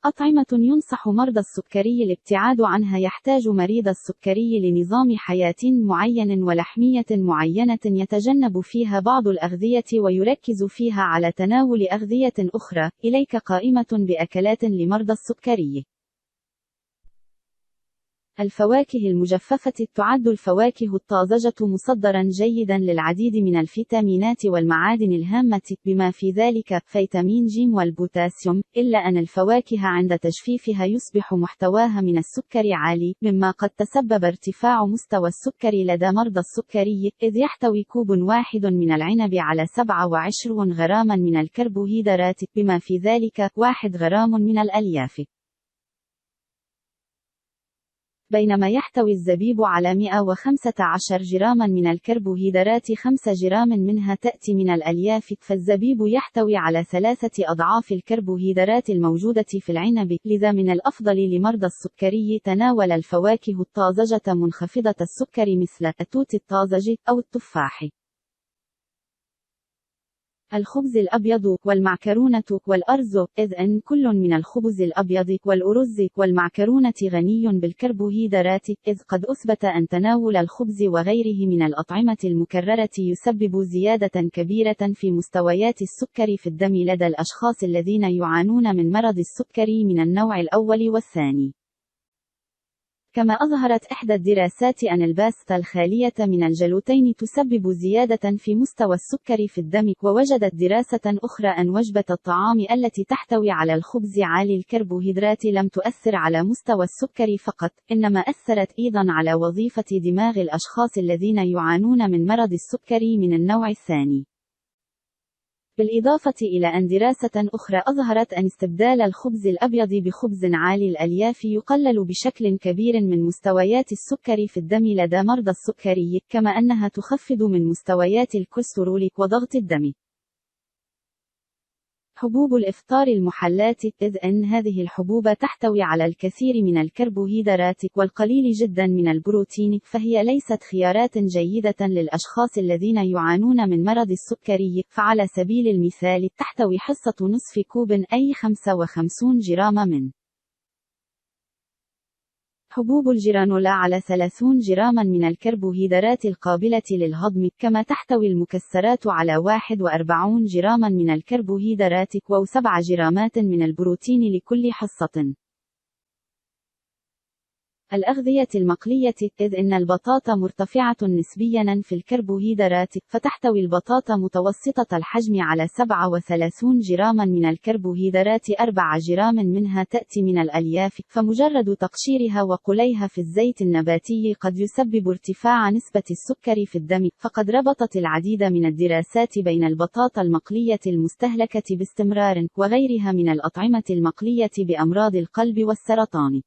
أطعمة ينصح مرضى السكري الابتعاد عنها. يحتاج مريض السكري لنظام حياة معين ولحمية معينة يتجنب فيها بعض الأغذية ويركز فيها على تناول أغذية أخرى. إليك قائمة بأكلات لمرضى السكري. الفواكه المجففة. تعد الفواكه الطازجة مصدرا جيدا للعديد من الفيتامينات والمعادن الهامة بما في ذلك فيتامين ج والبوتاسيوم، إلا أن الفواكه عند تجفيفها يصبح محتواها من السكر عالي، مما قد تسبب ارتفاع مستوى السكر لدى مرضى السكري، إذ يحتوي كوب واحد من العنب على 27 غراما من الكربوهيدرات، بما في ذلك 1 غرام من الألياف، بينما يحتوي الزبيب على 115 جراما من الكربوهيدرات، 5 جرام منها تأتي من الألياف، فالزبيب يحتوي على 3 أضعاف الكربوهيدرات الموجودة في العنب. لذا من الأفضل لمرضى السكري تناول الفواكه الطازجة منخفضة السكر مثل التوت الطازج أو التفاح. الخبز الأبيض والمعكرونة والأرز، إذ أن كل من الخبز الأبيض والأرز والمعكرونة غني بالكربوهيدرات، إذ قد أثبت أن تناول الخبز وغيره من الأطعمة المكررة يسبب زيادة كبيرة في مستويات السكر في الدم لدى الأشخاص الذين يعانون من مرض السكر من النوع الأول والثاني. كما أظهرت إحدى الدراسات أن الباستا الخالية من الجلوتين تسبب زيادة في مستوى السكر في الدم، ووجدت دراسة أخرى أن وجبة الطعام التي تحتوي على الخبز عالي الكربوهيدرات لم تؤثر على مستوى السكر فقط، إنما أثرت أيضا على وظيفة دماغ الأشخاص الذين يعانون من مرض السكر من النوع الثاني. بالإضافة إلى أن دراسة أخرى أظهرت أن استبدال الخبز الأبيض بخبز عالي الألياف يقلل بشكل كبير من مستويات السكر في الدم لدى مرضى السكري، كما أنها تخفض من مستويات الكوليسترول وضغط الدم. حبوب الإفطار المحلات، إذ أن هذه الحبوب تحتوي على الكثير من الكربوهيدرات والقليل جدا من البروتين، فهي ليست خيارات جيدة للأشخاص الذين يعانون من مرض السكري. فعلى سبيل المثال تحتوي حصة نصف كوب أي 55 جرام من حبوب الجرانولا على 30 جراما من الكربوهيدرات القابلة للهضم، كما تحتوي المكسرات على 41 جراما من الكربوهيدرات و7 جرامات من البروتين لكل حصة. الأغذية المقلية، إذ إن البطاطا مرتفعة نسبيا في الكربوهيدرات، فتحتوي البطاطا متوسطة الحجم على 37 جراما من الكربوهيدرات، 4 جرام منها تأتي من الألياف، فمجرد تقشيرها وقليها في الزيت النباتي قد يسبب ارتفاع نسبة السكر في الدم. فقد ربطت العديد من الدراسات بين البطاطا المقلية المستهلكة باستمرار وغيرها من الأطعمة المقلية بأمراض القلب والسرطان.